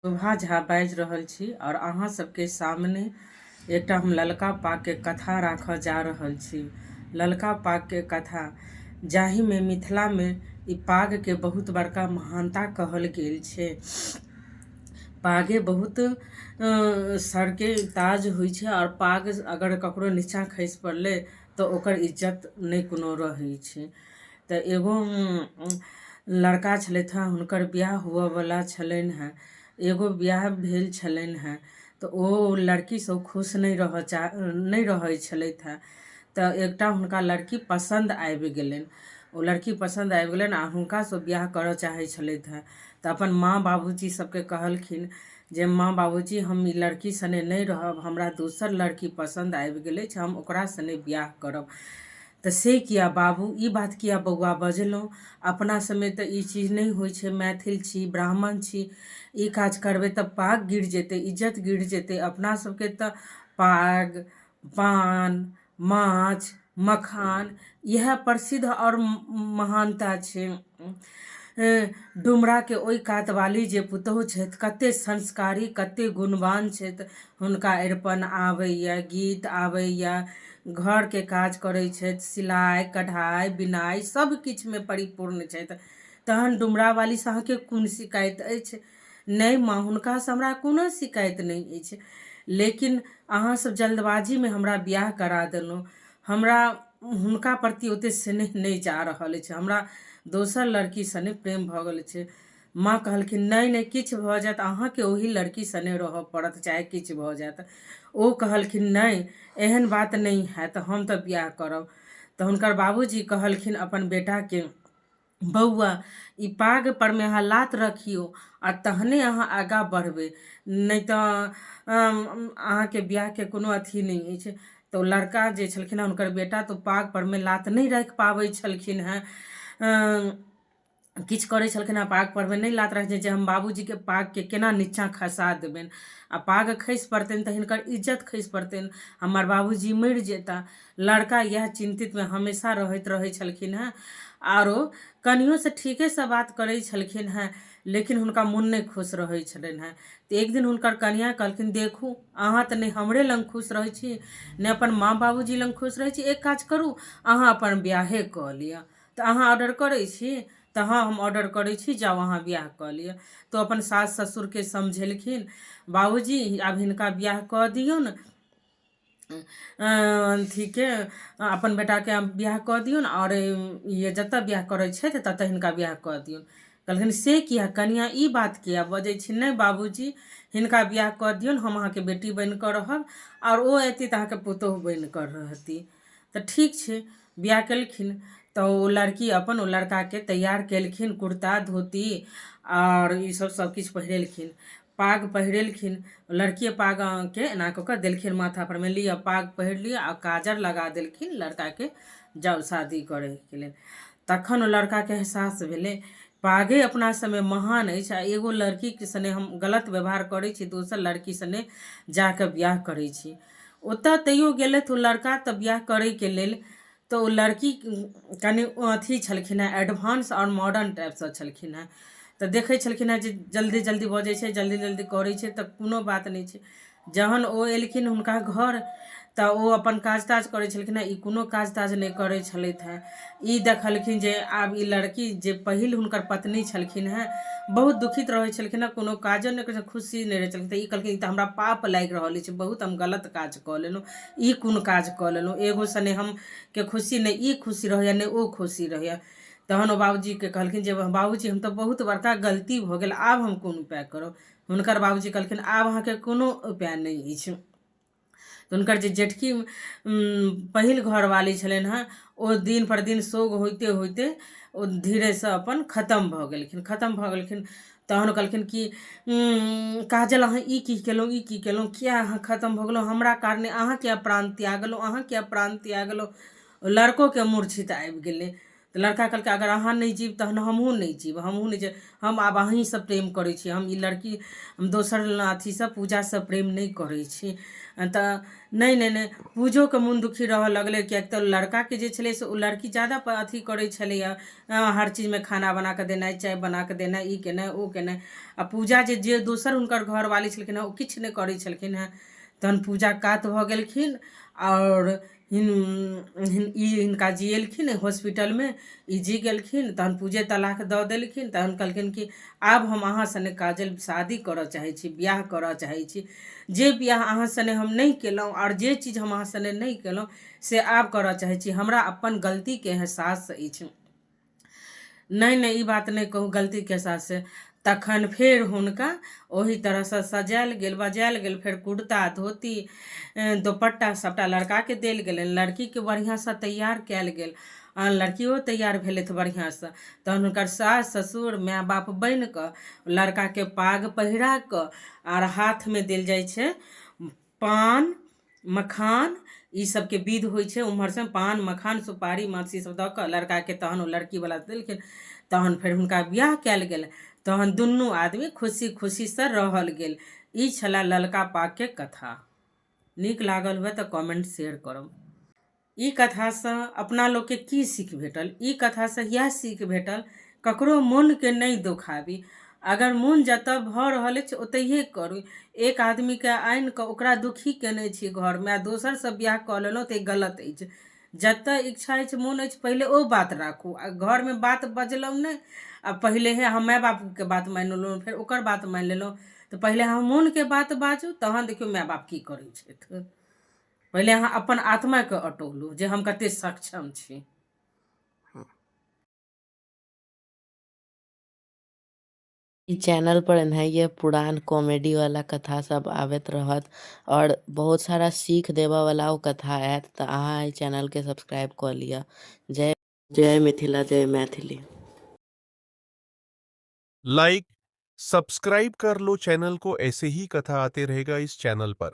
शोभा झा बाजि रहल छी और अहाँ सबके सामने एकटा हम ललका पाग के कथा राखऽ जा रहल छी। ललका पाग के कथा जाहिमे मिथिला में ई पाग के बहुत बड़का महानता कहल गेल छै। पागे बहुत सर के ताज होइ छै और पाग अगर ककरो नीचा खसि पड़ले तो ओकर इज्जत नहीं कोनो रहै छै। तऽ एगो लड़का छलथि हँ, हुनकर बियाह हुअ वाला छलनि हँ। एगो बियाह भेल छलनि हँ तऽ ओ लड़की सब खुश नहीं रहै छलथि हँ। तऽ एकटा हुनका लड़की पसंद आबि गेलनि। ओ लड़की पसंद आबि गेलनि आ हुनका से बियाह करऽ चाहै छलथि हँ। तऽ अपन माँ बाबूजी सबके कहलखिन जे माँ बाबूजी हम ई लड़की सने नहीं रहब, हमरा दोसर लड़की पसंद आबि गेल अछि, हम ओकरा सने बियाह करब। तऽ से किया बाबू, ई बात किया बौआ बजलहुँ? अपना समय तऽ ई चीज नहीं होइ छै, मैथिल छी, ब्राह्मण छी, ई काज करबै तऽ पाग गिर जेतै, इज्जत गिर जेतै। अपना सबके तऽ पाग, पान, माछ, मखान यह प्रसिद्ध और महानता छै। डुमरा के ओइ कात वाली जे पुतहु छथि, कते संस्कारी, कते गुणवान छथि। हुनका अरिपन आबैया, गीत आबैया, घर के काज करै छथि, सिलाई कढ़ाई बिनाई सब किछ में परिपूर्ण छथि। तहन डुमरा वाली से अहाँके कोन शिकायत अछि? नहीं माँ, हुनका से हमरा कोनो शिकायत नहीं अछि, लेकिन अहाँ सब जल्दबाजी में हमरा बियाह करा देलहुँ। हमरा हुनका प्रति ओते स्नेह नहीं जा रहल अछि, हमरा दोसर लड़की सने प्रेम भऽ गेल छै। माँ कहलखिन नहीं नहीं, किछु भऽ जायत, अहाँके ओही लड़की सने रहऽ पड़त, चाहे किछु भऽ जायत। ओ कहलखिन नहीं, एहन बात नहीं हैत, हम तऽ बियाह करब। तऽ हुनकर बाबूजी कहलखिन अपन बेटा के, बौआ ई पाग पर में अहाँ लात रखियो आ तहने अहाँ आगा बढ़बै, नहीं तऽ अहाँके बियाह के कोनो अथी नहीं अछि। तो लड़का जे छलखिन हुनकर बेटा तो पाग पर में लात नहीं रख पाबै छलखिन हैं। किछु करै छलखिन हैं, पाग पर में नहीं लात रख जे हम बाबूजी के पाग के केना नीचा खसा देबनि, आ पाग खसि पड़तनि तऽ हिनकर इज्जत खसि पड़तनि, हमर बाबूजी मरि जेता। लड़का यह चिंतित में हमेशा रहैत रहै छलखिन हैं। आरो कनियो से ठीके से बात करै छलखिन हैं, लेकिन हुनका मोन नहीं खुश रहै छलनि हैं। तऽ एक दिन हुनकर कनिया कहलखिन, देखू अहाँ तऽ नहीं हमरे लंग खुश रहै छी, नहीं अपन माँ बाबूजी लंग खुश रहै छी, एक काज करू अहाँ अपन बियाहे कऽ लिअ। तऽ अहाँ ऑर्डर करै छी? तऽ हाँ हम ऑर्डर करै छी, जाओ अहाँ बियाह कऽ लिअ। तो अपन सास ससुर के समझेलखिन, बाबूजी आब हिनका बियाह कऽ दियौन, ठीक है, अपन बेटा के बियाह कऽ दियौन और ये जतऽ बियाह करै छथि ततऽ हिनका बियाह कऽ दियौन। कहलखिन से किया कनिया, ई बात किया बजै छी? नहीं बाबूजी, हिनका बियाह कऽ दियौन, हम अहाँके बेटी बनि कऽ रहब और ओ अयती तऽ अहाँके पुतोहु बनि कऽ रहती। तऽ ठीक छै, बियाह केलखिन। तऽ ओ लड़की अपन ओ लड़का के तैयार केलखिन, कुर्ता धोती और ई सब किछु पहिरेलखिन, पाग पहिरेलखिन। लड़किए पाग के एना कऽ देलखिन माथा पर में, लिअ पाग पहिर लिअ, आ काजर लगा देलखिन लड़का के, जाओ शादी करे के लेल। तखन ओ लड़का के एहसास भेलै पागे अपना समय महान अछि, आ एगो लड़की के सने हम गलत व्यवहार करै छी, दोसर लड़की सने जाके बियाह करै छी। ओतऽ तैयो गेलथि ओ लड़का तऽ बियाह करे के लेल। तऽ ओ लड़की कनि अथी छलखिन हैं, एडवांस और मॉडर्न टाइपसँ छलखिन हैं। तऽ देखै छलखिन हैं जे जल्दी जल्दी बजै छै, जल्दी जल्दी करै छै, तऽ कोनो बात नहीं छै। जहन ओ एलखिन हुनका घर तऽ ओ अपन काज ताज करै छलखिन हैं, ई कोनो काज ताज नहीं करै छलथि हैं। ई देखलखिन जे आब ई लड़की जे पहिल हुनकर पत्नी छलखिन हैं, बहुत दुखित रहै छलखिन हैं, कोनो काजो नहीं करै, खुशी नहीं रहै छलखिन। तऽ ई कहलखिन, ई तऽ हमरा पाप लागि रहल अछि, बहुत हम गलत काज कऽ लेलहुँ, ई कोन काज कऽ लेलहुँ, एगो सने हम के खुशी नहीं ई खुशी रहैया नहीं ओ खुशी रहैया। तहन ओ बाबूजी के कहलखिन जे बाबूजी हम तऽ बहुत बड़का गलती भऽ गेल, आब हम कोन उपाय करब? हुनकर बाबूजी कहलखिन, आब अहाँके कोनो उपाय नहीं अछि। तऽ हुनकर जे जेठकी पहिल घरवाली छलनि हैं, ओ दिन पर दिन शोक होइते होइते ओ धीरे से अपन खत्म भऽ गेलखिन। तहन कहलखिन कि काजल अहाँ ई की केलहुँ, ई की केलहुँ, किया अहाँ खत्म भऽ गेलहुँ, हमरा कारणे अहाँ किया प्राण त्यागलहुँ, अहाँ किया प्राण त्यागलहुँ? लड़को के मूर्छित आबि गेलै। तो लड़का कहलकै अगर अहाँ नहीं जीब तहन हमहूँ नहीं जीब, हमहूँ नहीं हम आब अहीँसँ प्रेम करै छी, हम ई लड़की हम दोसर अथीसँ पूजासँ प्रेम नहीं करै छी। तऽ नहीं नहीं नहीं पूजोके मोन दुखी रहऽ लगलै, किएक तऽ लड़काके जे छलै से ओ लड़की ज्यादा अथी करै छलैए, हर चीजमे खाना बना कऽ देनाइ, चाय बना कऽ देनाइ, ई केनाइ ओ केनाइ। आ पूजा जे दोसर हुनकर घरवाली छलखिन हेँ ओ किछु नहि करै छलखिन हेँ। तहन पूजा कात भऽ गेलखिन आओर हिनका जिएलखिन हॉस्पिटलमे, ई जी गेलखिन। तहन पूजे तलाक दऽ देलखिन। तहन कहलखिन कि आब हम अहाँ सने काजल शादी करऽ चाहै छी, बियाह करऽ चाहै छी। जे बियाह अहाँ सने हम नहीं केलहुँ आओर जे चीज हम अहाँ सने नहीं केलहुँ से आब करऽ चाहै छी, हमरा अपन गलतीके एहसास अछि। नहीं नहीं ई बात नहीं कहू गलतीके एहसास से। तखन फेर हुनका ओही तरहसँ सजायल गेल बजायल गेल, फेर कुर्ता धोती दुपट्टा सभटा लड़काके देल गेलनि, लड़कीके बढ़िआँसँ तैयार कयल गेल, लड़कियो तैयार भेलथि बढ़िआँसँ। तहन हुनकर सास ससुर माय बाप बनि कऽ लड़काके पाग पहिरा कऽ आर हाथमे देल जाइ छै पान मखान, ई सबके विध होइ छै उम्हरसँ, पान मखान सुपारी माछी सब दऽ कऽ लड़काके तहन ओ लड़कीवला देलखिन। तहन फेर हुनका बियाह कयल गेल। तहन दुनू आदमी खुशी खुशीसँ रहल गेल। ई छलए ललका पागके कथा। नीक लागल हुए तऽ कमेंट शेयर करब। ई कथासँ अपना लोकके की सीख भेटल? ई कथासँ इएह सीख भेटल ककरो मोनके नहीं दुखाबी। अगर मोन जतऽ भऽ रहल अछि ओतहिए करू। एक आदमीके आनि कऽ ओकरा दुखी केने छी घरमे आ दोसरसँ बियाह कऽ लेलहुँ तऽ ई गलत अछि। जतऽ इच्छा अछि मोन अछि पहिले ओ बात राखू, आ घरमे बात बजलहुँ नहि आ पहिले हम माय बापके बात मानि लेलहुँ फेर ओकर बात मानि लेलहुँ। तऽ पहिले अहाँ मोनके बात बाजू, तहन देखियौ माय बाप की करै छथि। पहिले अहाँ अपन आत्माके अटोलू जे हम कते सक्षम छी। ई चैनल पर एनाहिए पुरान कॉमेडी वाला कथा सब आबैत रहत और बहुत सारा सीख देबऽ वाला कथा आयत, तऽ अहाँ ई चैनल के सब्सक्राइब कऽ लिअ। जय जय मिथिला, जय मैथिली। लाइक सब्सक्राइब कर लो चैनल को, ऐसे ही कथा आते रहेगा इस चैनल पर।